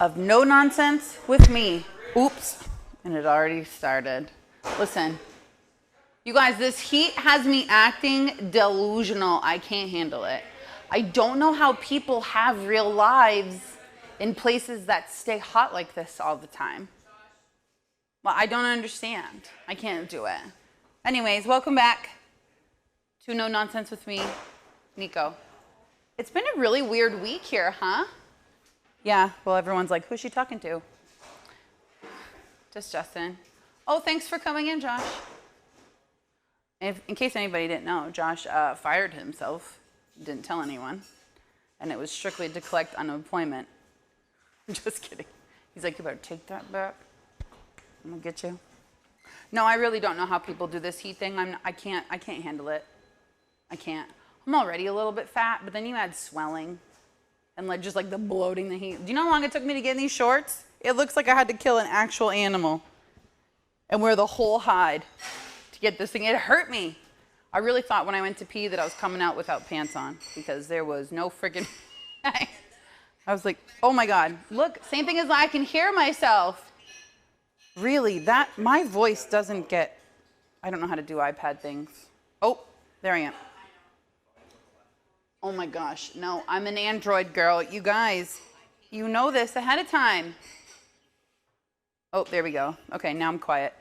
of No Nonsense with me. Oops, and it already started. Listen, you guys, this heat has me acting delusional. I can't handle it. I don't know how people have real lives in places that stay hot like this all the time. Well, I don't understand. I can't do it. Anyways, welcome back to No Nonsense with me, Nico. It's been a really weird week here, huh? Yeah, well, everyone's like, who's she talking to? Just Justin. Oh, thanks for coming in, Josh. In case anybody didn't know, Josh fired himself, didn't tell anyone, and it was strictly to collect unemployment. I'm just kidding. He's like, you better take that back. I'm gonna get you. No, I really don't know how people do this heat thing. I can't handle it. I can't. I'm already a little bit fat, but then you add swelling and like just like the bloating, the heat. Do you know how long it took me to get in these shorts? It looks like I had to kill an actual animal and wear the whole hide to get this thing. It hurt me. I really thought when I went to pee that I was coming out without pants on because there was no freaking. I was like, oh my God, look, same thing as I can hear myself. Really, my voice doesn't get, I don't know how to do iPad things. Oh, there I am. Oh my gosh, no, I'm an Android girl. You guys, you know this ahead of time. Oh, there we go. Okay, now I'm quiet.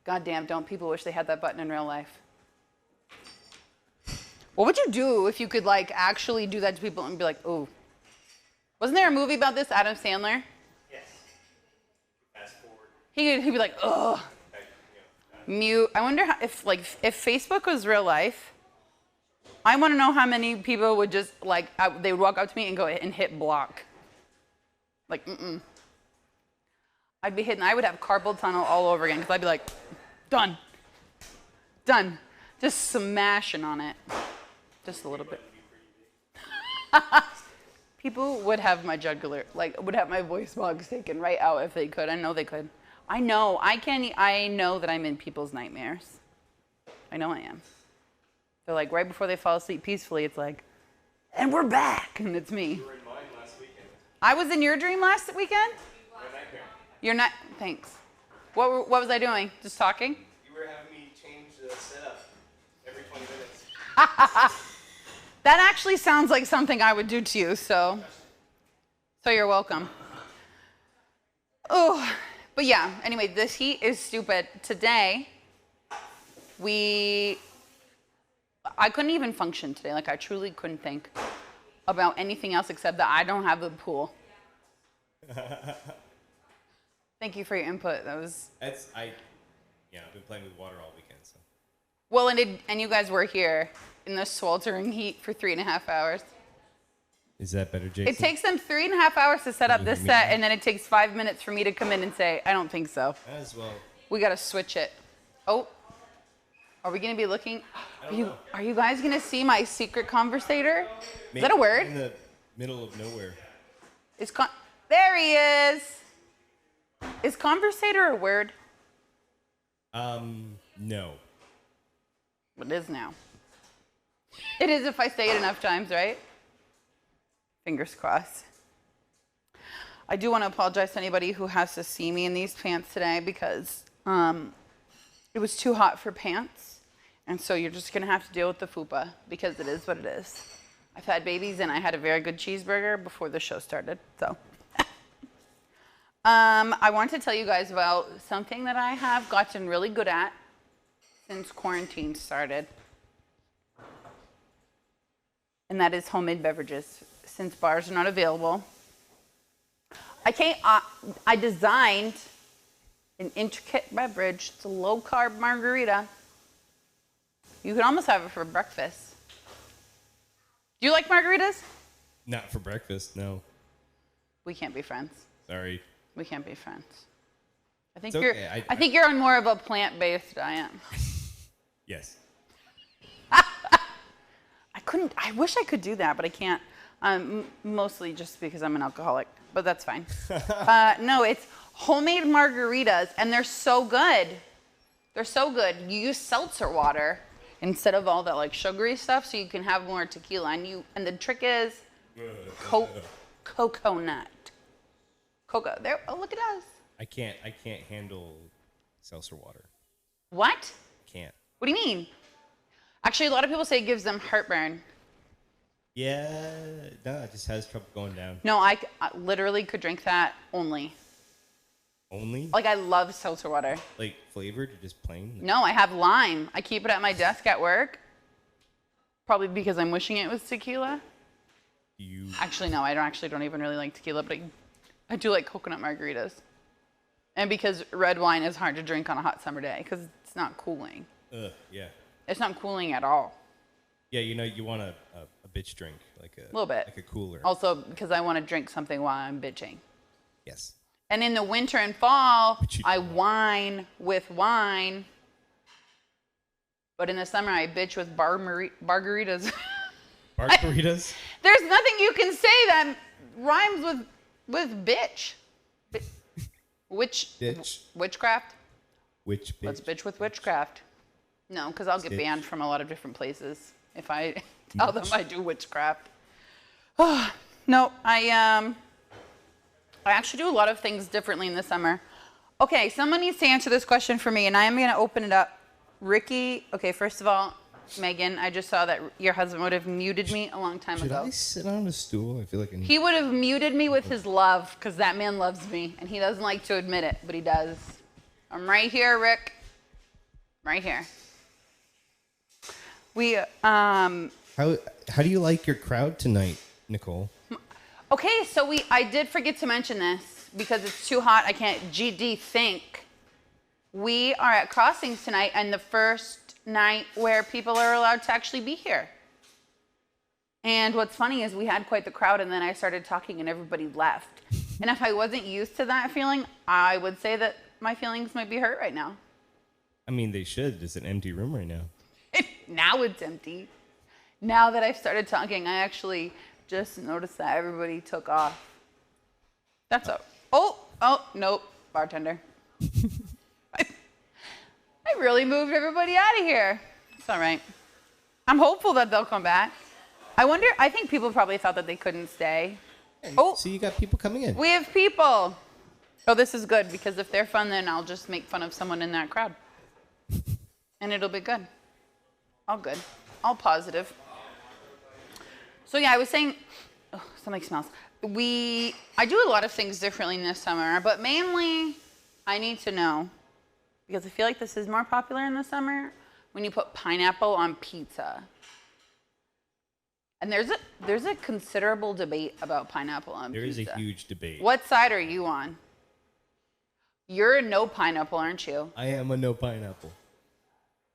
God damn, don't people wish they had that button in real life? What would you do if you could like actually do that to people and be like, oh. Wasn't there a movie about this, Adam Sandler? Yes. Fast forward. He'd be like, ugh. Mute. I wonder if Facebook was real life, I want to know how many people would just like, they would walk up to me and go and hit block. Like, I'd be hitting, I would have carpal tunnel all over again because I'd be like, done. Done. Just smashing on it. Just a little bit. People would have my jugular, like, would have my voice box taken right out if they could. I know they could. I know that I'm in people's nightmares. I know I am. They're like, right before they fall asleep peacefully, it's like, and we're back, and it's me. You were in mine last weekend. I was in your dream last weekend? My nightmare. You're not, thanks. What was I doing? Just talking? You were having me change the setup every 20 minutes. That actually sounds like something I would do to you, so you're welcome. Oh, but yeah, anyway, this heat is stupid. Today, I couldn't even function today. Like, I truly couldn't think about anything else except that I don't have a pool. Thank you for your input. I've been playing with water all weekend, so. Well, and you guys were here in the sweltering heat for 3.5 hours. Is that better, Jason? It takes them 3.5 hours to set up this set, and then it takes 5 minutes for me to come in and say, I don't think so. As well. We got to switch it. Oh, are we going to be looking? Are you guys going to see my secret conversator? Is that a word? In the middle of nowhere. There he is. Is conversator a word? No. It is now. It is if I say it enough times, right? Fingers crossed. I do want to apologize to anybody who has to see me in these pants today because it was too hot for pants. And so you're just going to have to deal with the fupa because it is what it is. I've had babies and I had a very good cheeseburger before the show started. So I want to tell you guys about something that I have gotten really good at since quarantine started. And that is homemade beverages. Since bars are not available, I designed an intricate beverage. It's a low-carb margarita. You could almost have it for breakfast. Do you like margaritas? Not for breakfast, no. We can't be friends. Sorry. We can't be friends. I think It's okay. I think you're on more of a plant-based diet. Yes. I wish I could do that, but I can't. Mostly just because I'm an alcoholic, but that's fine. No, it's homemade margaritas, and they're so good. They're so good. You use seltzer water instead of all that like sugary stuff, so you can have more tequila. And the trick is coconut. Coca. There. Oh, look at us. I can't handle seltzer water. What? Can't. What do you mean? Actually, a lot of people say it gives them heartburn. Yeah, no, it just has trouble going down. No, I literally could drink that only. Only? Like, I love seltzer water. Like flavored or just plain? No, I have lime. I keep it at my desk at work. Probably because I'm wishing it was tequila. Actually, no, I don't even really like tequila, but I do like coconut margaritas. And because red wine is hard to drink on a hot summer day because it's not cooling. Yeah. It's not cooling at all. Yeah, you want a bitch drink, like a little bit, like a cooler. Also, because I want to drink something while I'm bitching. Yes. And in the winter and fall, I whine with wine. But in the summer, I bitch with margaritas. Margaritas? There's nothing you can say that rhymes with bitch. Witchcraft? Which bitch? Let's bitch with witchcraft. No, because I'll get banned from a lot of different places if I tell them I do witchcraft. No, I actually do a lot of things differently in the summer. Okay, someone needs to answer this question for me, and I am going to open it up. Ricky, okay, first of all, Megan, I just saw that your husband would have muted me a long time ago. Should I sit on a stool? I feel like he would have muted me with his love, because that man loves me, and he doesn't like to admit it, but he does. I'm right here, Rick. Right here. How do you like your crowd tonight, Nicole? Okay, so I did forget to mention this because it's too hot. I can't GD think. We are at Crossings tonight, and the first night where people are allowed to actually be here. And what's funny is we had quite the crowd, and then I started talking, and everybody left. And if I wasn't used to that feeling, I would say that my feelings might be hurt right now. I mean, they should. It's an empty room right now. Now it's empty. Now that I've started talking, I actually just noticed that everybody took off. That's up. Oh, nope, bartender. I really moved everybody out of here. It's all right. I'm hopeful that they'll come back. I think people probably thought that they couldn't stay. Oh, so you got people coming in. We have people. Oh, this is good because if they're fun, then I'll just make fun of someone in that crowd. And it'll be good. All good. All positive. So yeah, I was saying, something smells. I do a lot of things differently this summer, but mainly I need to know, because I feel like this is more popular in the summer, when you put pineapple on pizza. And there's a considerable debate about pineapple on pizza. There is a huge debate. What side are you on? You're a no pineapple, aren't you? I am a no pineapple.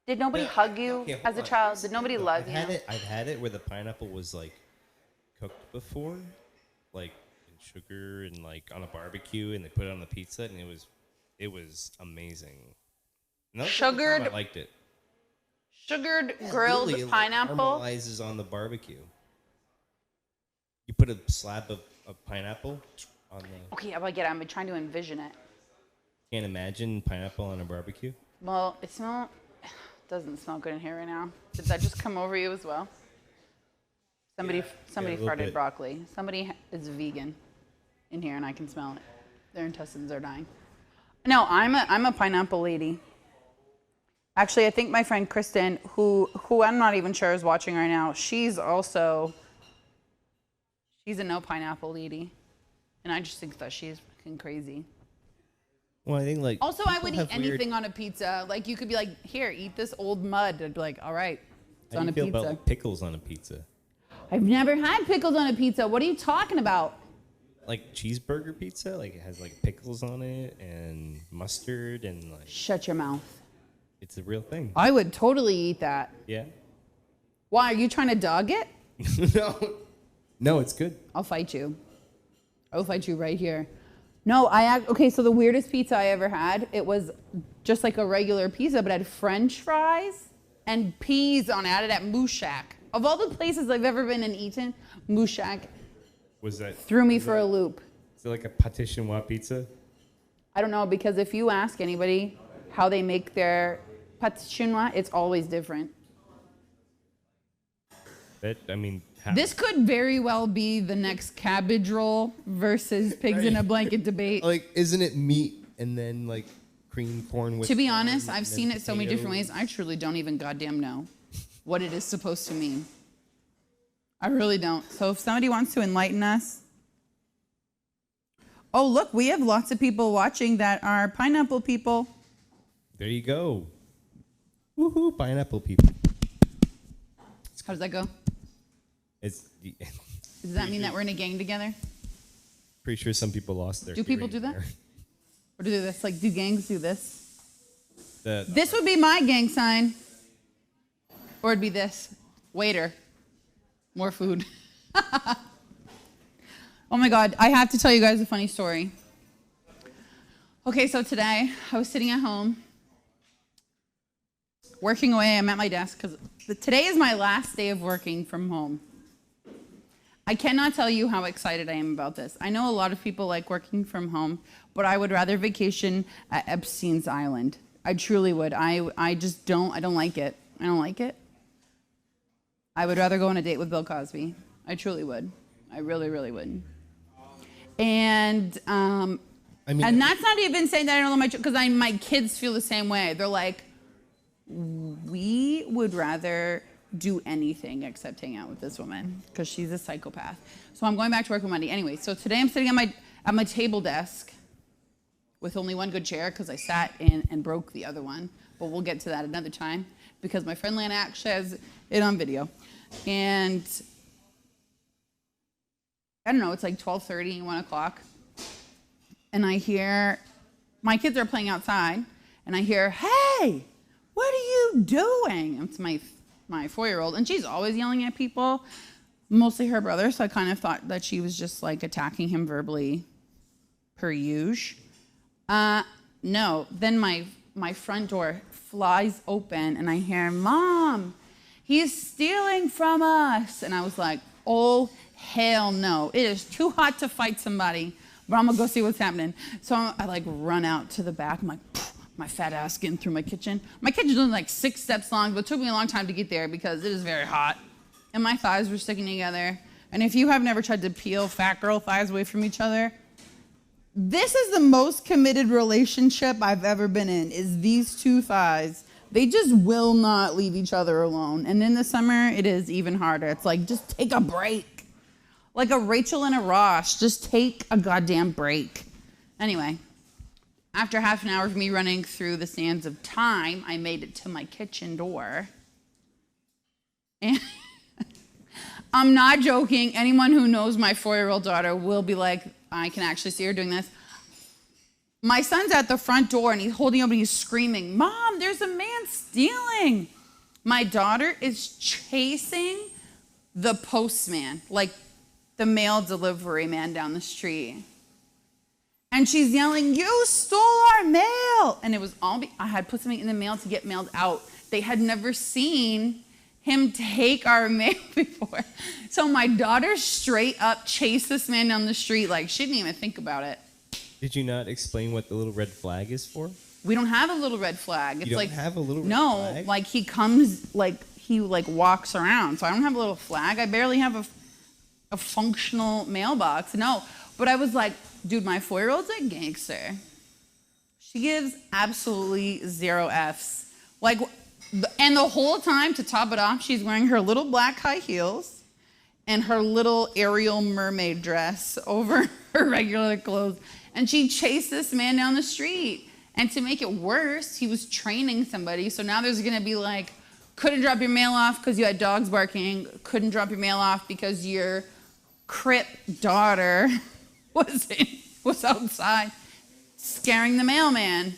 Did nobody hug you as a child? Did nobody love you? I've had it where the pineapple was like cooked before, like in sugar and like on a barbecue, and they put it on the pizza, and it was amazing. Sugared. I liked it. Sugared grilled pineapple. Caramelizes on the barbecue. You put a slab of pineapple on the. Okay, I get it. I'm trying to envision it. Can't imagine pineapple on a barbecue. Well, doesn't smell good in here right now. Did that just come over you as well? Somebody farted broccoli. Somebody is vegan in here, and I can smell it. Their intestines are dying. No, I'm a pineapple lady. Actually, I think my friend Kristen, who I'm not even sure is watching right now, she's a no pineapple lady, and I just think that she's fucking crazy. Well, I think Also, I would eat anything on a pizza. Like, you could be like, here, eat this old mud. I'd be like, all right, it's on a pizza. How do you feel about pickles on a pizza? I've never had pickles on a pizza. What are you talking about? Like cheeseburger pizza? Like, it has like pickles on it and mustard and like. Shut your mouth. It's a real thing. I would totally eat that. Yeah. Why? Are you trying to dog it? No, it's good. I'll fight you. I'll fight you right here. No, okay, so the weirdest pizza I ever had, it was just like a regular pizza, but it had French fries and peas on it. I had it at Moose Shack. Of all the places I've ever been and eaten, Moose Shack threw me for a loop. Is it like a pâté chinois pizza? I don't know, because if you ask anybody how they make their pâté chinois, it's always different. How? This could very well be the next cabbage roll versus pigs in a blanket debate. Like, isn't it meat and then like cream corn with? To be corn honest, and I've then seen it so many different potatoes? ways. I truly don't even goddamn know what it is supposed to mean. I really don't. So if somebody wants to enlighten us. Oh, look, we have lots of people watching that are pineapple people. There you go. Woohoo! Pineapple people. How does that go? It's Does that mean that we're in a gang together? pretty sure some people lost their. Do people hearing do that? there. Or do this? Like, do gangs do this? The, This would be my gang sign. Or it'd be this. Waiter. More food. Oh my God, I have to tell you guys a funny story. Okay, so today I was sitting at home, working away. I'm at my desk because today is my last day of working from home. I cannot tell you how excited I am about this. I know a lot of people like working from home, but I would rather vacation at Epstein's Island. I truly would. I just don't. I don't like it. I don't like it. I would rather go on a date with Bill Cosby. I truly would. I really, really would. And I mean, and that's not even saying that I don't love my children, because my kids feel the same way. They're like, we would rather do anything except hang out with this woman because she's a psychopath. So I'm going back to work on Monday. Anyway, so today I'm sitting at my table desk with only one good chair because I sat in and broke the other one. But we'll get to that another time because my friend Lana actually has it on video. And I don't know, it's like 12:30, 1 o'clock. And I hear, my kids are playing outside, and I hear, hey, what are you doing? It's my 4-year-old, and she's always yelling at people, mostly her brother, so I kind of thought that she was just like attacking him verbally per usual. No, then my front door flies open, and I hear, Mom, he's stealing from us. And I was like, oh, hell no. It is too hot to fight somebody, but I'm going to go see what's happening. So I like run out to the back. I'm like, my fat ass getting through my kitchen. My kitchen's only like 6 steps long, but it took me a long time to get there because it is very hot. And my thighs were sticking together. And if you have never tried to peel fat girl thighs away from each other, this is the most committed relationship I've ever been in, is these two thighs. They just will not leave each other alone. And in the summer, it is even harder. It's like, just take a break. Like a Rachel and a Ross, just take a goddamn break. Anyway, after half an hour of me running through the sands of time, I made it to my kitchen door. And I'm not joking. Anyone who knows my 4-year-old daughter will be like, I can actually see her doing this. My son's at the front door, and he's holding open, he's screaming, Mom, there's a man stealing. My daughter is chasing the postman, like the mail delivery man down the street. And she's yelling, you stole our mail. And it was all, I had put something in the mail to get mailed out. They had never seen him take our mail before. So my daughter straight up chased this man down the street like she didn't even think about it. Did you not explain what the little red flag is for? We don't have a little red flag. It's You don't like, have a little red no, flag? like he comes, like he like walks around. So I don't have a little flag. I barely have a functional mailbox. No, but I was like, dude, my 4-year-old's a gangster. She gives absolutely 0 Fs. Like, and the whole time, to top it off, she's wearing her little black high heels and her little Ariel mermaid dress over her regular clothes. And she chased this man down the street. And to make it worse, he was training somebody. So now there's going to be like, couldn't drop your mail off because you had dogs barking. Couldn't drop your mail off because your Crip daughter was outside scaring the mailman.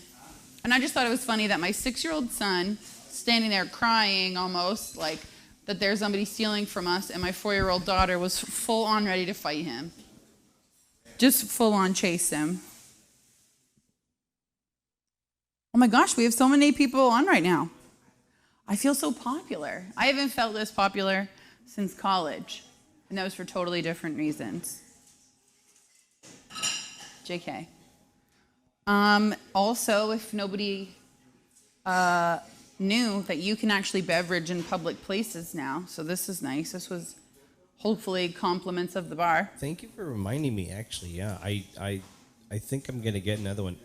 And I just thought it was funny that my 6-year-old son, standing there crying almost, like that there's somebody stealing from us, and my 4-year-old daughter was full on ready to fight him. Just full on chase him. Oh my gosh, we have so many people on right now. I feel so popular. I haven't felt this popular since college, and that was for totally different reasons. JK. Also, if nobody knew that you can actually beverage in public places now, so this is nice. This was hopefully compliments of the bar. Thank you for reminding me. Actually, yeah, I think I'm gonna get another one.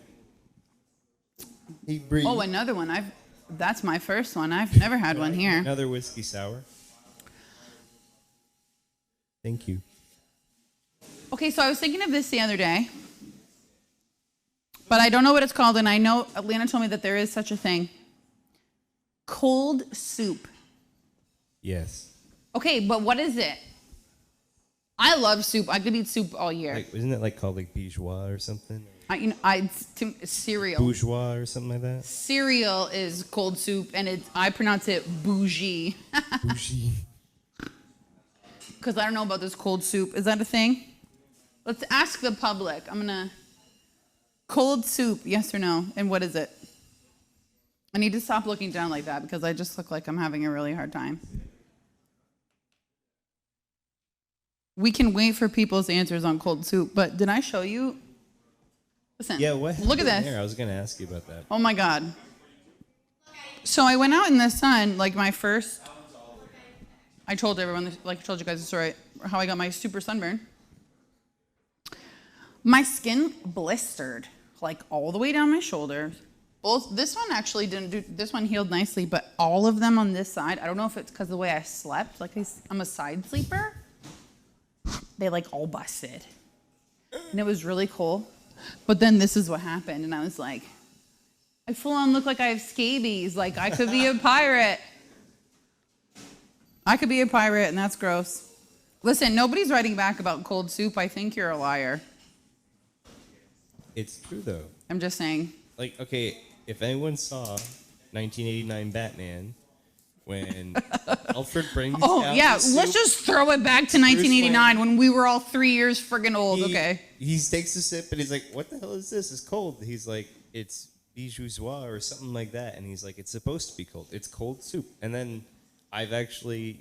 Hey, Bree. Oh, another one. That's my first one. I've never had one here. Another whiskey sour. Thank you. Okay, so I was thinking of this the other day, but I don't know what it's called, and I know Atlanta told me that there is such a thing. Cold soup. Yes. Okay, but what is it? I love soup. I could eat soup all year. Like, isn't it like called like bourgeois or something? Cereal. Bourgeois or something like that. Cereal is cold soup, and I pronounce it bougie. Bougie. Because I don't know about this cold soup. Is that a thing? Let's ask the public. Cold soup, yes or no? And what is it? I need to stop looking down like that because I just look like I'm having a really hard time. We can wait for people's answers on cold soup, but did I show you? Listen, Yeah, what? look at this. There? I was gonna ask you about that. Oh my God. So I went out in the sun, like my first, I told everyone, like I told you guys the story, how I got my super sunburn. My skin blistered, like all the way down my shoulders. This one actually this one healed nicely, but all of them on this side, I don't know if it's because of the way I slept, like I'm a side sleeper. They like all busted. And it was really cool. But then this is what happened, and I was like, I full on look like I have scabies, like I could be a pirate. I could be a pirate, and that's gross. Listen, nobody's writing back about cold soup. I think you're a liar. It's true though. I'm just saying. Like, okay, if anyone saw 1989 Batman, when Alfred brings Oh, yeah, the soup, let's just throw it back to 1989 when we were all 3 years friggin' old, okay? He takes a sip and he's like, what the hell is this? It's cold. He's like, it's bourgeois or something like that. And he's like, it's supposed to be cold. It's cold soup. And then I've actually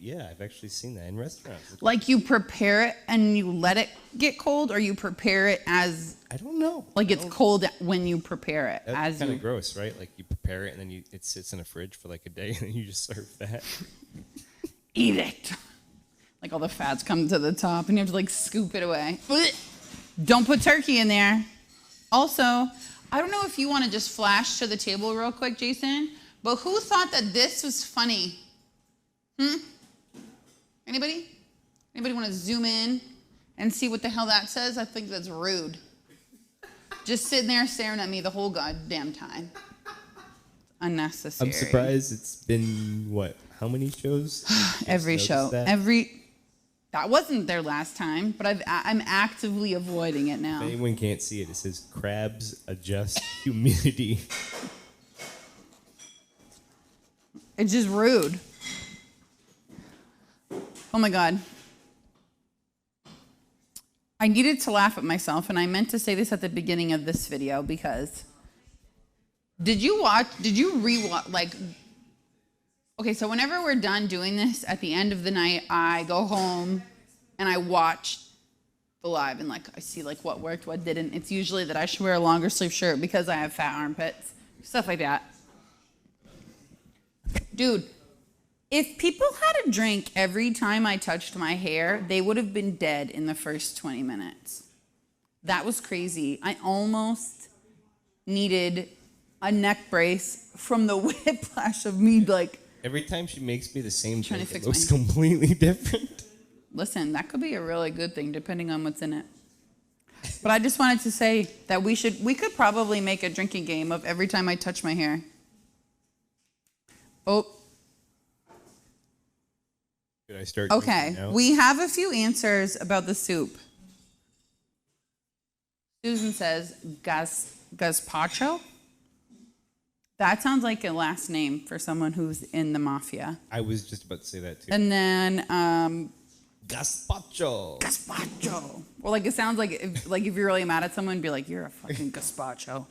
seen that in restaurants. Like you prepare it and you let it get cold, or you prepare it as... I don't know. Like it's cold when you prepare it. That's kind of gross, right? Like you prepare it and then it sits in a fridge for like a day and then you just serve that. Eat it. Like all the fats come to the top and you have to like scoop it away. Don't put turkey in there. Also, I don't know if you want to just flash to the table real quick, Jason, but who thought that this was funny? Anybody? Anybody want to zoom in and see what the hell that says? I think that's rude. Just sitting there staring at me the whole goddamn time. Unnecessary. I'm surprised it's been, what, how many shows? Every show. That wasn't there last time, but I'm actively avoiding it now. If anyone can't see it, it says crabs adjust humidity. It's just rude. Oh my God. I needed to laugh at myself, and I meant to say this at the beginning of this video because did you rewatch, like, okay, so whenever we're done doing this, at the end of the night, I go home and I watch the live and like I see like what worked, what didn't. It's usually that I should wear a longer sleeve shirt because I have fat armpits, stuff like that. Dude, if people had a drink every time I touched my hair, they would have been dead in the first 20 minutes. That was crazy. I almost needed a neck brace from the whiplash of me like... Every time she makes me the same Trying to drink, fix it looks mine. completely different. Listen, that could be a really good thing depending on what's in it. But I just wanted to say that we could probably make a drinking game of every time I touch my hair. Oh. Should I start? Okay, we have a few answers about the soup. Susan says gazpacho. That sounds like a last name for someone who's in the mafia. I was just about to say that too. And then gazpacho. Gazpacho. Well, like it sounds like if you're really mad at someone, be like, you're a fucking gazpacho.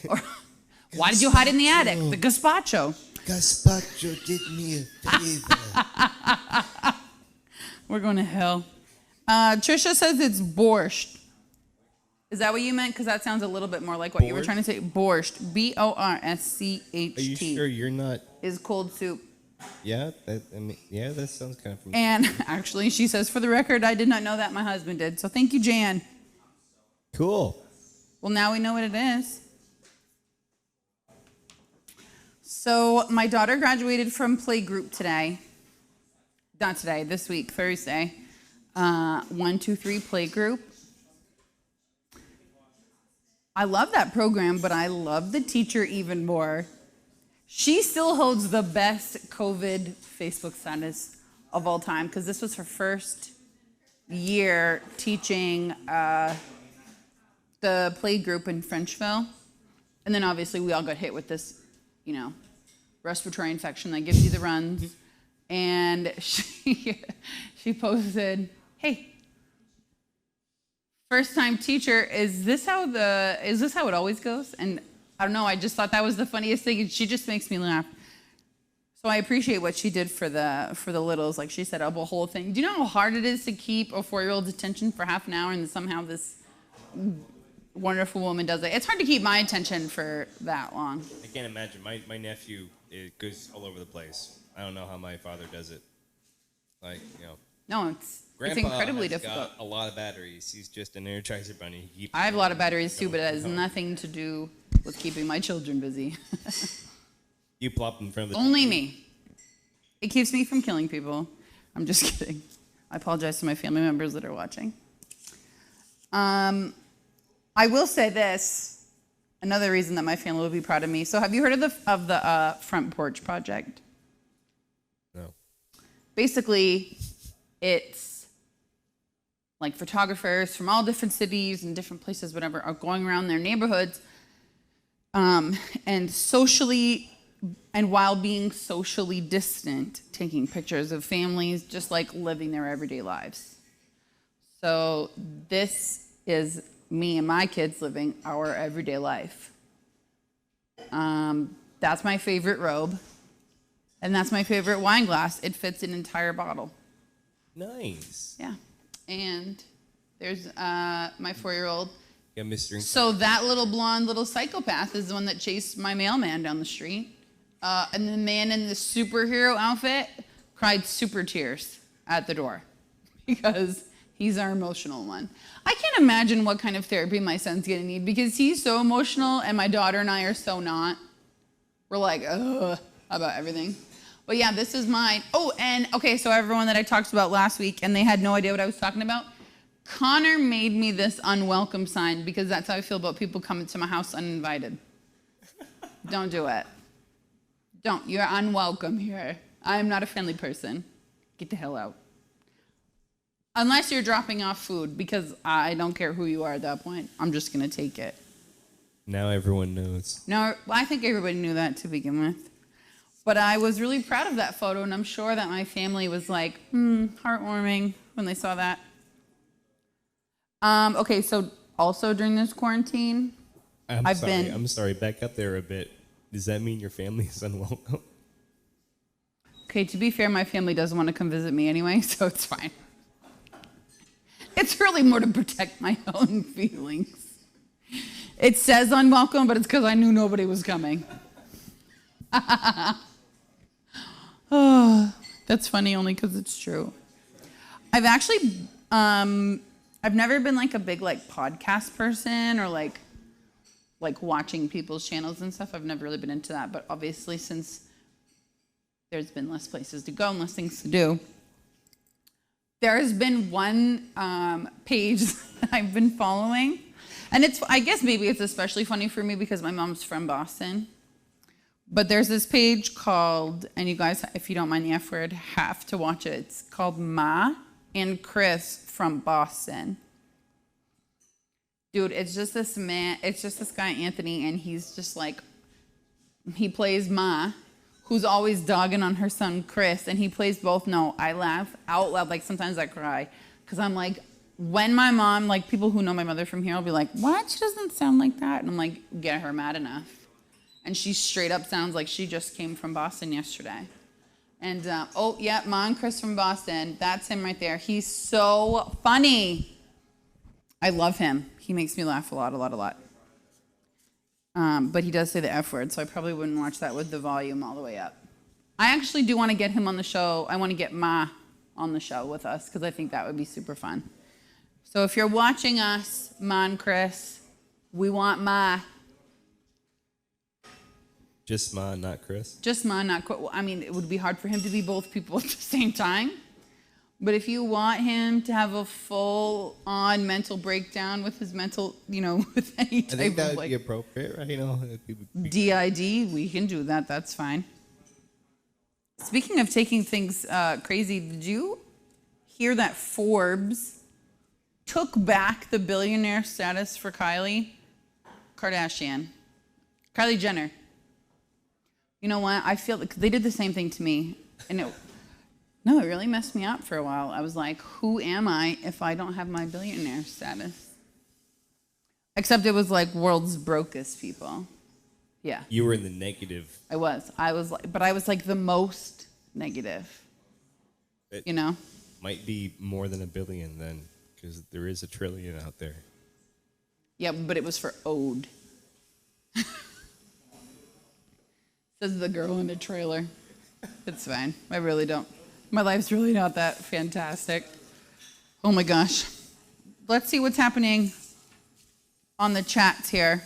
Or why did you hide in the attic? The gazpacho. Gazpacho did me a favor. We're going to hell. Trisha says it's borscht. Is that what you meant? Because that sounds a little bit more like what you were trying to say. Borscht. B-O-R-S-C-H-T. Are you sure you're not? Is cold soup. Yeah, that sounds kind of familiar. And actually, she says, for the record, I did not know that. My husband did. So thank you, Jan. Cool. Well, now we know what it is. So my daughter graduated from playgroup today. Not today, this week, Thursday. 1, 2, 3 playgroup. I love that program, but I love the teacher even more. She still holds the best COVID Facebook status of all time because this was her first year teaching the playgroup in Frenchville. And then obviously we all got hit with this, respiratory infection that gives you the runs. And she posted, hey, first time teacher, is this how it always goes? And I don't know, I just thought that was the funniest thing, and she just makes me laugh. So I appreciate what she did for the littles. Like she set up a whole thing. Do you know how hard it is to keep a 4-year-old's attention for half an hour, and somehow this wonderful woman does it? It's hard to keep my attention for that long. I can't imagine. My nephew, it goes all over the place. I don't know how my father does it. No, it's Grandpa incredibly has difficult. got a lot of batteries. He's just an Energizer bunny. I have a lot of batteries too, but it has nothing to do with keeping my children busy. You plop in front of the Only TV. me. It keeps me from killing people. I'm just kidding. I apologize to my family members that are watching. I will say this. Another reason that my family will be proud of me. So have you heard of the Front Porch Project? No. Basically, it's like photographers from all different cities and different places, whatever, are going around their neighborhoods and while being socially distant, taking pictures of families just like living their everyday lives. So this is me and my kids living our everyday life. That's my favorite robe. And that's my favorite wine glass. It fits an entire bottle. Nice. Yeah. And there's my 4-year-old. Yeah, Mr. So that little blonde little psychopath is the one that chased my mailman down the street. And the man in the superhero outfit cried super tears at the door because he's our emotional one. I can't imagine what kind of therapy my son's gonna need because he's so emotional and my daughter and I are so not. We're like, ugh, about everything. But yeah, this is mine. Oh, and okay, so everyone that I talked about last week and they had no idea what I was talking about, Connor made me this unwelcome sign because that's how I feel about people coming to my house uninvited. Don't do it. Don't. You're unwelcome here. I am not a friendly person. Get the hell out. Unless you're dropping off food, because I don't care who you are at that point. I'm just going to take it. Now everyone knows. No, I think everybody knew that to begin with. But I was really proud of that photo, and I'm sure that my family was like, heartwarming when they saw that. Okay, so also during this quarantine, I'm sorry, back up there a bit. Does that mean your family is unwelcome? Okay, to be fair, my family doesn't want to come visit me anyway, so it's fine. It's really more to protect my own feelings. It says unwelcome, but it's because I knew nobody was coming. Oh, that's funny only because it's true. I've actually, I've never been like a big like podcast person or like watching people's channels and stuff. I've never really been into that, but obviously since there's been less places to go and less things to do, there's been one page that I've been following, and I guess maybe it's especially funny for me because my mom's from Boston. But there's this page called, and you guys, if you don't mind the F word, have to watch it. It's called Ma and Chris from Boston. Dude, it's just this guy, Anthony, and he's just like, he plays Ma, who's always dogging on her son, Chris, and he plays both. No, I laugh out loud, like sometimes I cry, because I'm like, when my mom, like people who know my mother from here will be like, what? She doesn't sound like that. And I'm like, get her mad enough. And she straight up sounds like she just came from Boston yesterday. And, oh, yeah, Ma and Chris from Boston. That's him right there. He's so funny. I love him. He makes me laugh a lot. But he does say the F word, so I probably wouldn't watch that with the volume all the way up. I actually do want to get him on the show. I want to get Ma on the show with us because I think that would be super fun. So if you're watching us, Ma and Chris, we want Ma. Just Ma, not Chris. Just Ma, not Chris. I mean, it would be hard for him to be both people at the same time. But if you want him to have a full-on mental breakdown with his mental, with any type I think that of would be appropriate, right? It'd be DID, we can do that. That's fine. Speaking of taking things crazy, did you hear that Forbes took back the billionaire status for Kylie Kardashian? Kylie Jenner. You know what? I feel like they did the same thing to me. And it really messed me up for a while. I was like, who am I if I don't have my billionaire status? Except it was like world's brokest people. Yeah. You were in the negative. I was like the most negative. It might be more than $1 billion then, because there is $1 trillion out there. Yeah, but it was for Ode. Says the girl in the trailer. It's fine. I really don't. My life's really not that fantastic. Oh my gosh. Let's see what's happening on the chats here.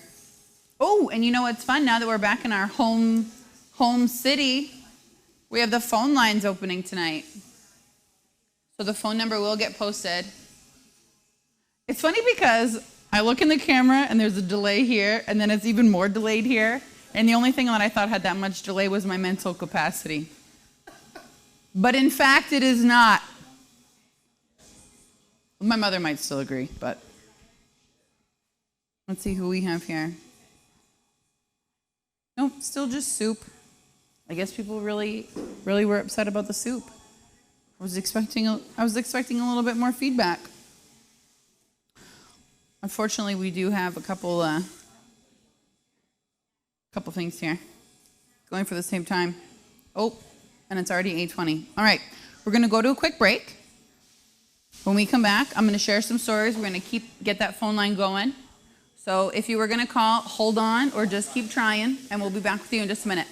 Oh, and you know what's fun? Now that we're back in our home city, we have the phone lines opening tonight. So the phone number will get posted. It's funny because I look in the camera and there's a delay here, and then it's even more delayed here. And the only thing that I thought had that much delay was my mental capacity. But in fact, it is not. My mother might still agree, but let's see who we have here. Nope, still just soup. I guess people really were upset about the soup. I was expecting a little bit more feedback. Unfortunately, we do have a couple things here going for the same time. Oh, and it's already 8:20. All right, we're going to go to a quick break. When we come back, I'm going to share some stories. We're going to get that phone line going. So if you were going to call, hold on or just keep trying, and we'll be back with you in just a minute.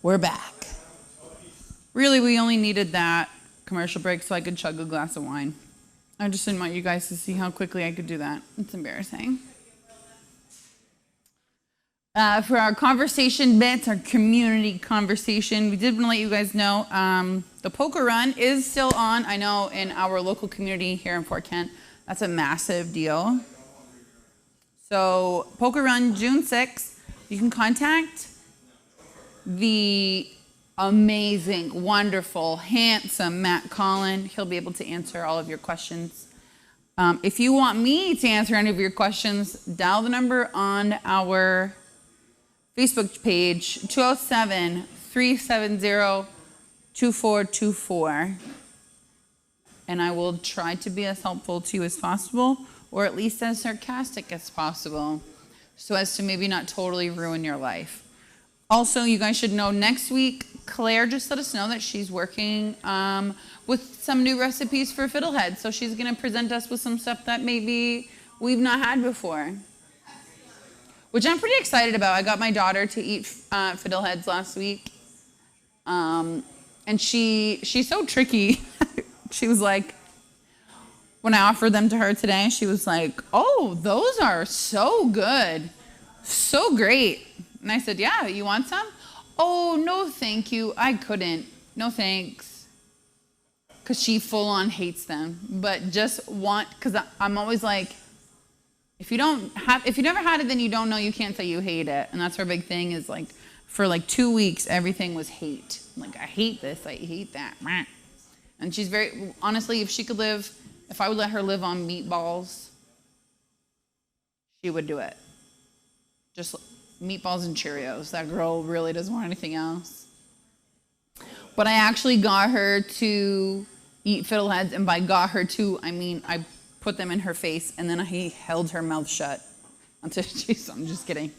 We're back. Really, we only needed that commercial break so I could chug a glass of wine. I just didn't want you guys to see how quickly I could do that. It's embarrassing. For our conversation bits, our community conversation, we did want to let you guys know the poker run is still on. I know in our local community here in Fort Kent, that's a massive deal. So poker run June 6th. You can contact the amazing, wonderful, handsome Matt Collin. He'll be able to answer all of your questions. If you want me to answer any of your questions, dial the number on our Facebook page, 207-370-2424. And I will try to be as helpful to you as possible, or at least as sarcastic as possible, so as to maybe not totally ruin your life. Also, you guys should know next week, Claire just let us know that she's working with some new recipes for Fiddlehead. So she's going to present us with some stuff that maybe we've not had before, which I'm pretty excited about. I got my daughter to eat Fiddleheads last week, and she's so tricky. She was like, when I offered them to her today, she was like, "Oh, those are so good, so great." And I said, "Yeah, you want some?" "Oh, no, thank you. I couldn't. No, thanks." Because she full on hates them, but just because I'm always like, if you never had it, then you don't know. You can't say you hate it. And that's her big thing is like, for like 2 weeks, everything was hate. Like, I hate this, I hate that. And she's very, honestly, if I would let her live on meatballs, she would do it. Just meatballs and Cheerios. That girl really doesn't want anything else. But I actually got her to eat Fiddleheads, and by got her to, I mean I put them in her face, and then I held her mouth shut until I'm just kidding.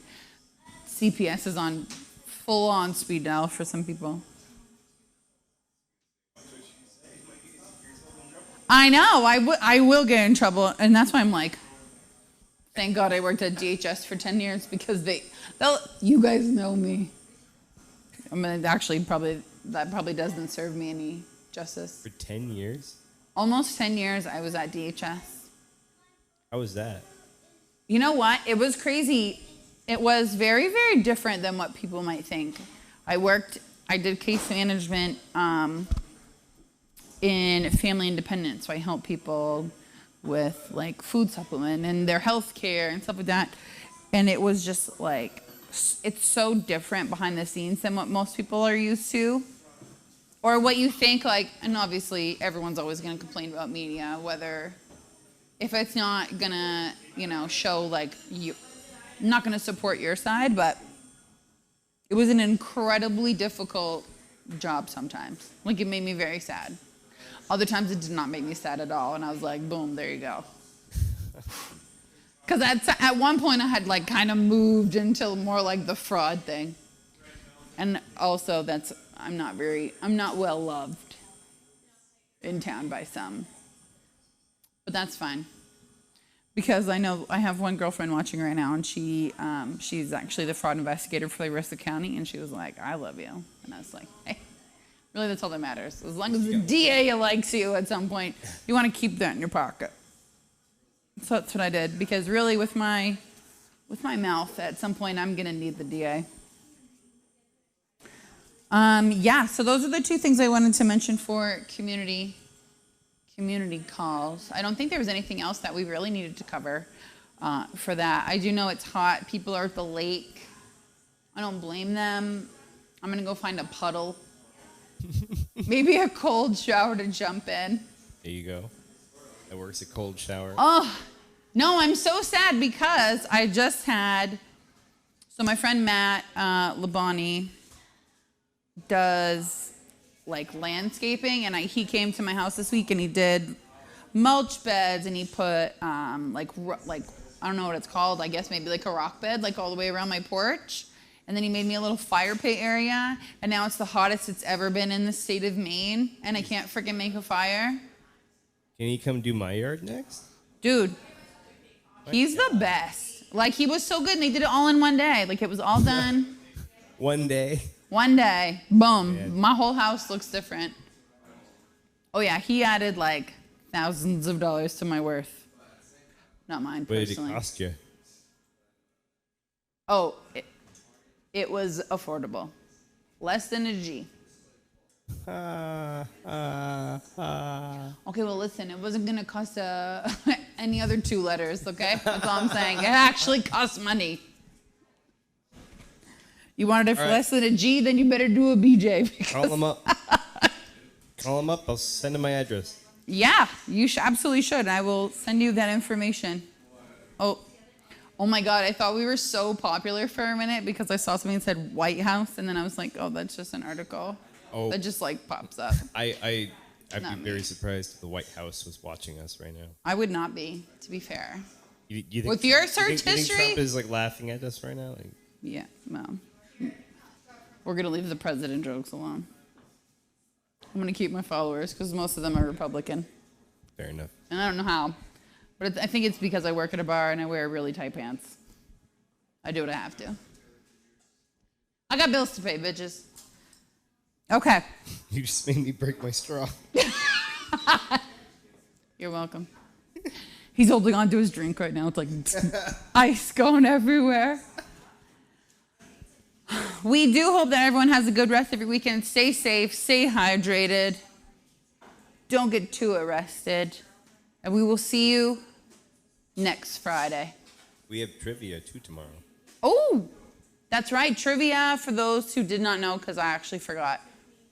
CPS is on full-on speed dial for some people. I know, I will get in trouble, and that's why I'm like, thank God I worked at DHS for 10 years, because you guys know me. I mean, actually, that probably doesn't serve me any justice. For 10 years? Almost 10 years I was at DHS. How was that? You know what? It was crazy. It was very, very different than what people might think. I did case management in family independence. So I help people with like food supplement and their health care and stuff like that. And it was just like, it's so different behind the scenes than what most people are used to. Or what you think, like, and obviously everyone's always going to complain about media, if it's not going to, show like not going to support your side, but it was an incredibly difficult job sometimes. Like, it made me very sad. Other times it did not make me sad at all, and I was like, boom, there you go. Because at one point I had like kind of moved into more like the fraud thing. And also I'm not well loved in town by some. But that's fine. Because I know I have one girlfriend watching right now, and she's actually the fraud investigator for the Aroostook County, and she was like, "I love you." And I was like, hey, really, that's all that matters. As long as the DA likes you at some point, you want to keep that in your pocket. So that's what I did, because really with my mouth, at some point I'm gonna need the DA. So those are the two things I wanted to mention for community calls. I don't think there was anything else that we really needed to cover for that. I do know it's hot. People are at the lake. I don't blame them. I'm gonna go find a puddle. Maybe a cold shower to jump in. There you go. That works, a cold shower. Oh, no, I'm so sad because I just had, so my friend Matt Labani does like landscaping, and he came to my house this week and he did mulch beds, and he put like I don't know what it's called, I guess maybe like a rock bed like all the way around my porch. And then he made me a little fire pit area, and now it's the hottest it's ever been in the state of Maine, and I can't freaking make a fire. Can he come do my yard next? Dude, he's the best. Like, he was so good, and they did it all in one day. Like, it was all done. One day? One day, boom, Yeah. my whole house looks different. Oh yeah, he added like thousands of dollars to my worth. Not mine What did it personally. cost you? Oh, it was affordable. Less than a G. Okay, well listen, it wasn't gonna cost any other 2 letters, okay? That's all I'm saying. It actually costs money. You wanted it for All right. less than a G, then you better do a BJ. Call him up. Call him up. I'll send him my address. Yeah, you absolutely should. I will send you that information. Oh my God, I thought we were so popular for a minute because I saw something that said White House, and then I was like, oh, that's just an article. Oh. That just like pops up. I'd Not be me. very surprised if the White House was watching us right now. I would not be, to be fair. You think, With your you search think, you think history? Trump is like laughing at us right now? Like, Yeah, well, we're gonna leave the president jokes alone. I'm gonna keep my followers because most of them are Republican, fair enough. and I don't know how, but I think it's because I work at a bar and I wear really tight pants. I do what I have to. I got bills to pay, bitches. Okay. You just made me break my straw. You're welcome. He's holding on to his drink right now. It's like ice going everywhere. We do hope that everyone has a good rest of your weekend. Stay safe, stay hydrated. Don't get too arrested. And we will see you next Friday. We have trivia too tomorrow. Oh, that's right. Trivia, for those who did not know, because I actually forgot.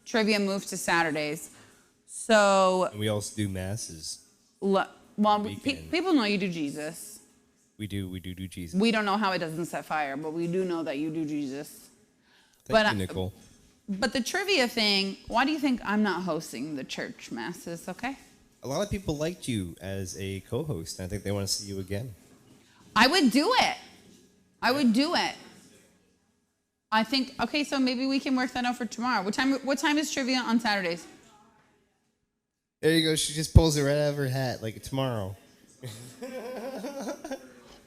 Trivia moved to Saturdays. So, And we also do masses. people know you do Jesus. We do Jesus. We don't know how it doesn't set fire, but we do know that you do Jesus. Thank you, Nicole. But the trivia thing, why do you think I'm not hosting the church masses, okay? A lot of people liked you as a co-host, and I think they want to see you again. I would do it. I would do it. I think, okay, so maybe we can work that out for tomorrow. What time is trivia on Saturdays? There you go. She just pulls it right out of her hat, like tomorrow.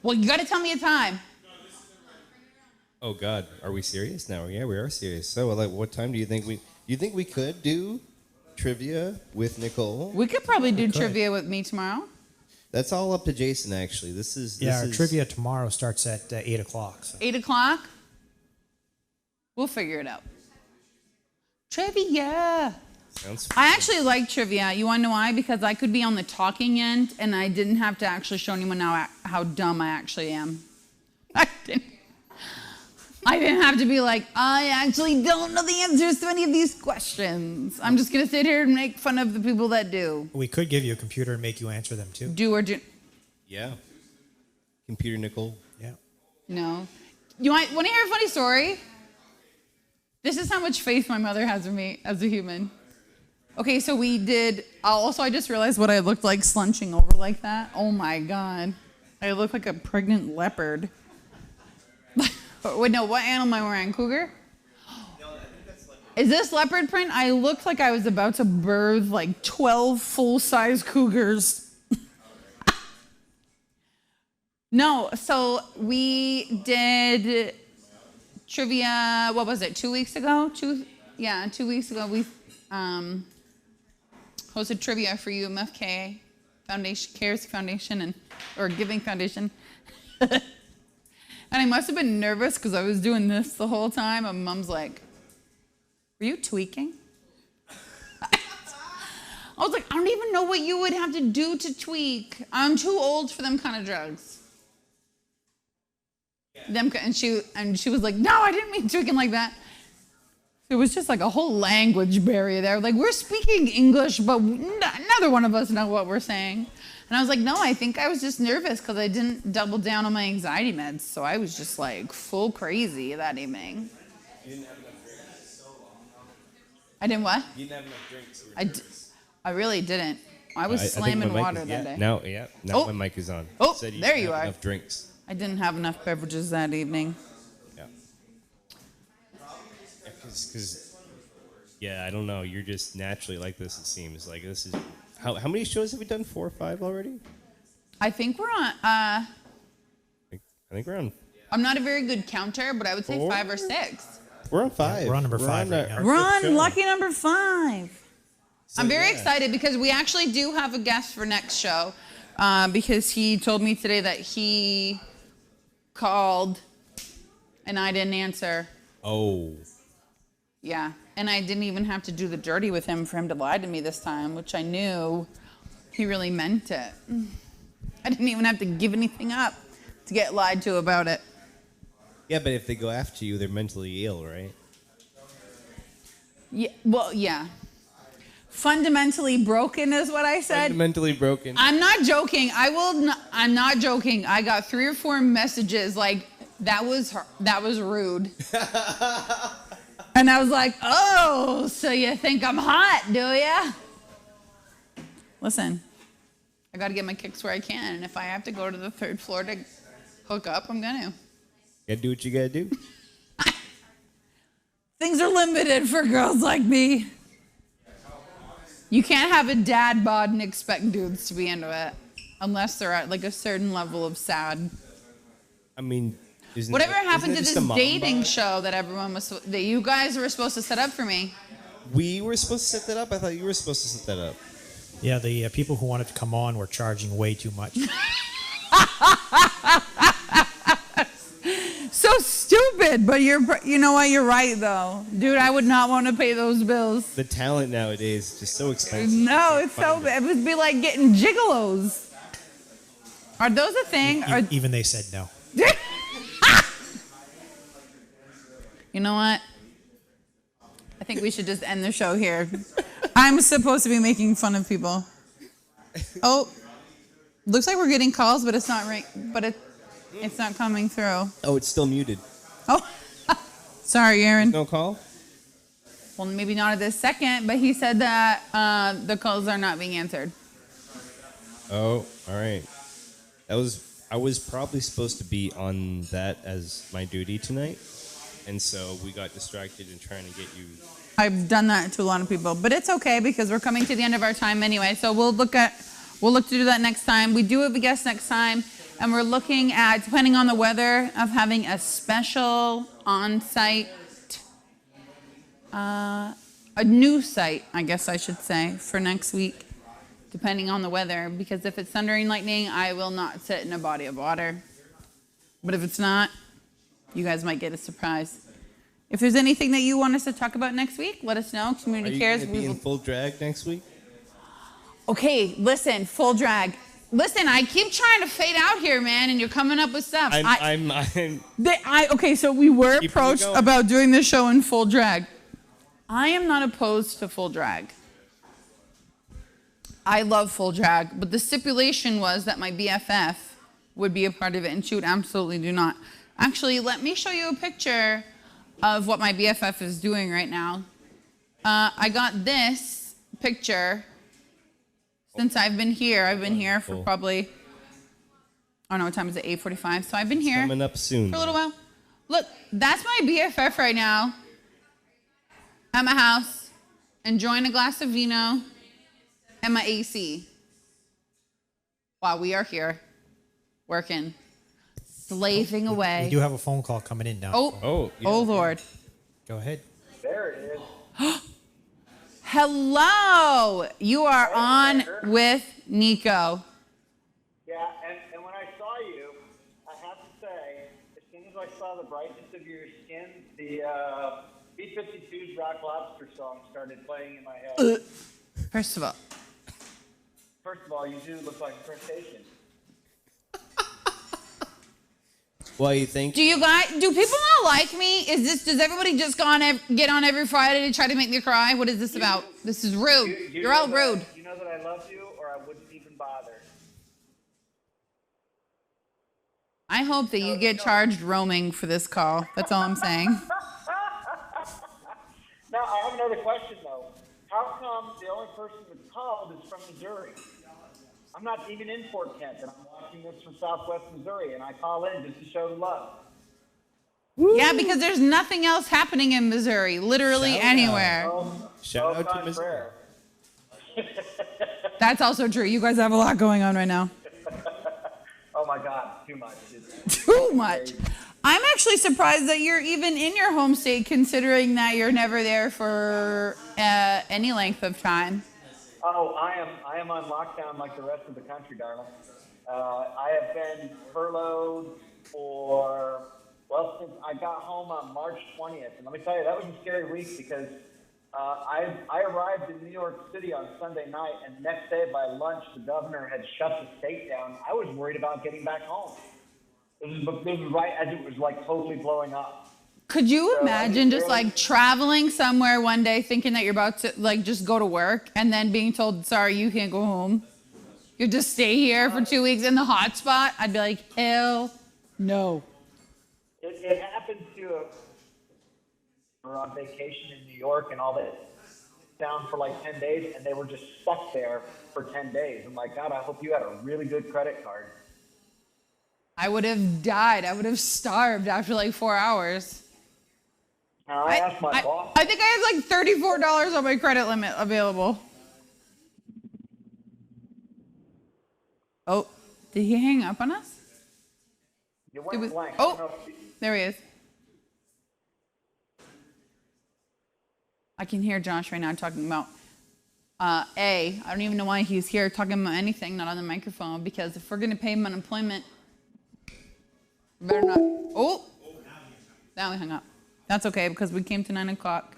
Well, you got to tell me a time. Oh God, are we serious now? Yeah, we are serious. So, like, what time do you think we could do trivia with Nicole? We could probably do trivia with me tomorrow. That's all up to Jason, actually. This is Our trivia tomorrow starts at 8 o'clock. So. 8 o'clock? We'll figure it out. Trivia. Sounds I actually like trivia. You want to know why? Because I could be on the talking end, and I didn't have to actually show anyone how dumb I actually am. I didn't have to be like, I actually don't know the answers to any of these questions. I'm just going to sit here and make fun of the people that do. We could give you a computer and make you answer them too. Do or do. Yeah. Computer Nicole. Yeah. No. You want to hear a funny story? This is how much faith my mother has in me as a human. Okay, so we did. Also, I just realized what I looked like slunching over like that. Oh my God. I look like a pregnant leopard. Wait, no, what animal am I wearing? Cougar? Is this leopard print? I looked like I was about to birth like 12 full-size cougars. No, so we did trivia, what was it, 2 weeks ago? 2 weeks ago we hosted trivia for UMFK Foundation, Cares Foundation, or Giving Foundation. And I must have been nervous because I was doing this the whole time. And Mom's like, were you tweaking? I was like, I don't even know what you would have to do to tweak. I'm too old for them kind of drugs. And she was like, no, I didn't mean tweaking like that. It was just like a whole language barrier there. Like, we're speaking English, but neither one of us know what we're saying. And I was like, no, I think I was just nervous because I didn't double down on my anxiety meds. So I was just like full crazy that evening. You didn't have enough drinks. I didn't what? You didn't have enough drinks. I really didn't. I was I think slamming my mic water is- that day. Now Oh. my mic is on. Oh, Said there didn't you have are. Enough drinks. I didn't have enough beverages that evening. Yeah. Because I don't know. You're just naturally like this. It seems like this is how many shows have we done? 4 or 5 already? I think we're on. I think we're on I'm not a very good counter, but I would say 4? 5 or 6. We're on 5. We're on number 5 right now. We're fifth show. on lucky number 5. So, I'm very yeah. excited because we actually do have a guest for next show because he told me today that he called and I didn't answer. Oh. Yeah, and I didn't even have to do the dirty with him for him to lie to me this time, which I knew he really meant it. I didn't even have to give anything up to get lied to about it. Yeah, but if they go after you, they're mentally ill, right? Yeah, well, yeah. Fundamentally broken is what I said. Fundamentally broken. I'm not joking. I'm not joking. I got 3 or 4 messages like that was rude. And I was like, "Oh, so you think I'm hot, do ya?" Listen, I got to get my kicks where I can, and if I have to go to the 3rd floor to hook up, I'm gonna. Gotta do what you gotta do. Things are limited for girls like me. You can't have a dad bod and expect dudes to be into it unless they're at like a certain level of sad. I mean, Whatever happened to just this a mom dating bod? show that you guys were supposed to set up for me? We were supposed to set that up? I thought you were supposed to set that up. Yeah, the people who wanted to come on were charging way too much. So stupid, but you know what? You're right though, dude. I would not want to pay those bills. The talent nowadays is just so expensive. No, You it's can't so find bad. It would be like getting gigolos. Are those a thing? Even they said no. You know what? I think we should just end the show here. I'm supposed to be making fun of people. Oh, looks like we're getting calls, but it's not right. But it's not coming through. Oh, it's still muted. Oh, sorry, Aaron. No call? Well, maybe not at this second, but he said that the calls are not being answered. Oh, all right. I was probably supposed to be on that as my duty tonight, and so we got distracted in trying to get you. I've done that to a lot of people, but it's okay because we're coming to the end of our time anyway. So we'll look to do that next time. We do have a guest next time, and we're looking at, depending on the weather, of having a special on-site, a new site, I guess I should say, for next week, depending on the weather. Because if it's thundering lightning, I will not sit in a body of water. But if it's not, you guys might get a surprise. If there's anything that you want us to talk about next week, let us know. Community Cares. Are you going to be in full drag next week? Okay, listen, full drag. Listen, I keep trying to fade out here, man, and you're coming up with stuff. Okay, so we were Keep approached going. about doing this show in full drag. I am not opposed to full drag. I love full drag, but the stipulation was that my BFF would be a part of it, and she would absolutely do not. Actually, let me show you a picture of what my BFF is doing right now. I got this picture since I've been here. I've been here for probably, I don't know what time is it, 8:45. So I've been here Coming up soon. for a little while. Look, that's my BFF right now at my house, enjoying a glass of vino and my AC. While we are here, working, slaving away. We do have a phone call coming in now. Oh, yeah. oh Lord. Go ahead. There it is. Hello, you are on with Nico. Yeah, and when I saw you, I have to say, as soon as I saw the brightness of your skin, the B-52's Rock Lobster song started playing in my head. First of all, you do look like a crustacean. Well, you think? do people not like me? Does everybody just get on every Friday to try to make me cry? What is this about? This is rude. You're all rude. You know that I love you, or I wouldn't even bother. I hope that you get charged roaming for this call. That's all I'm saying. Now, I have another question, though. How come the only person that's called is from Missouri? I'm not even in Fort Kent, and I'm watching this from Southwest Missouri, and I call in just to show the love. Yeah, because there's nothing else happening in Missouri, literally Shout out. anywhere. Shout out to Missouri. That's also true. You guys have a lot going on right now. Oh my God, too much. Too much. I'm actually surprised that you're even in your home state, considering that you're never there for any length of time. Oh, I am on lockdown like the rest of the country, darling. I have been furloughed since I got home on March 20th. And let me tell you, that was a scary week because I arrived in New York City on Sunday night, and the next day by lunch, the governor had shut the state down. I was worried about getting back home. This was right as it was like totally blowing up. Could you So imagine just like traveling somewhere one day thinking that you're about to like just go to work and then being told, sorry, you can't go home. You just stay here for 2 weeks in the hot spot? I'd be like, hell no. It happened to we're on vacation in New York and all that down for like 10 days, and they were just stuck there for 10 days. I'm like, God, I hope you had a really good credit card. I would have died. I would have starved after like 4 hours. Now, I asked my boss. I think I had like $34 on my credit limit available. Oh, did he hang up on us? You went blank. Oh, there he is. I can hear Josh right now talking about I don't even know why he's here talking about anything, not on the microphone, because if we're going to pay him unemployment, we better not. Oh, now we hung up. That's okay, because we came to 9 o'clock.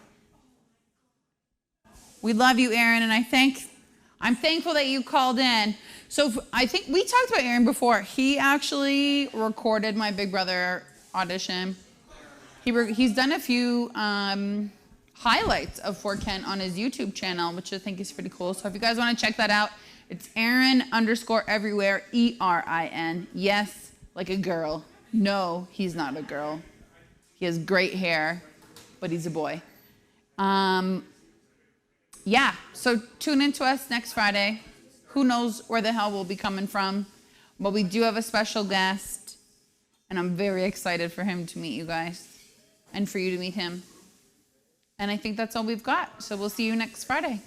We love you, Aaron, and I'm thankful that you called in. So I think we talked about Aaron before. He actually recorded my Big Brother audition. He's done a few highlights of For Kent on his YouTube channel, which I think is pretty cool. So if you guys want to check that out, it's Aaron_everywhere, ERIN. Yes, like a girl. No, he's not a girl. He has great hair, but he's a boy. Yeah, so tune in to us next Friday. Who knows where the hell we'll be coming from, but we do have a special guest, and I'm very excited for him to meet you guys and for you to meet him. And I think that's all we've got. So we'll see you next Friday.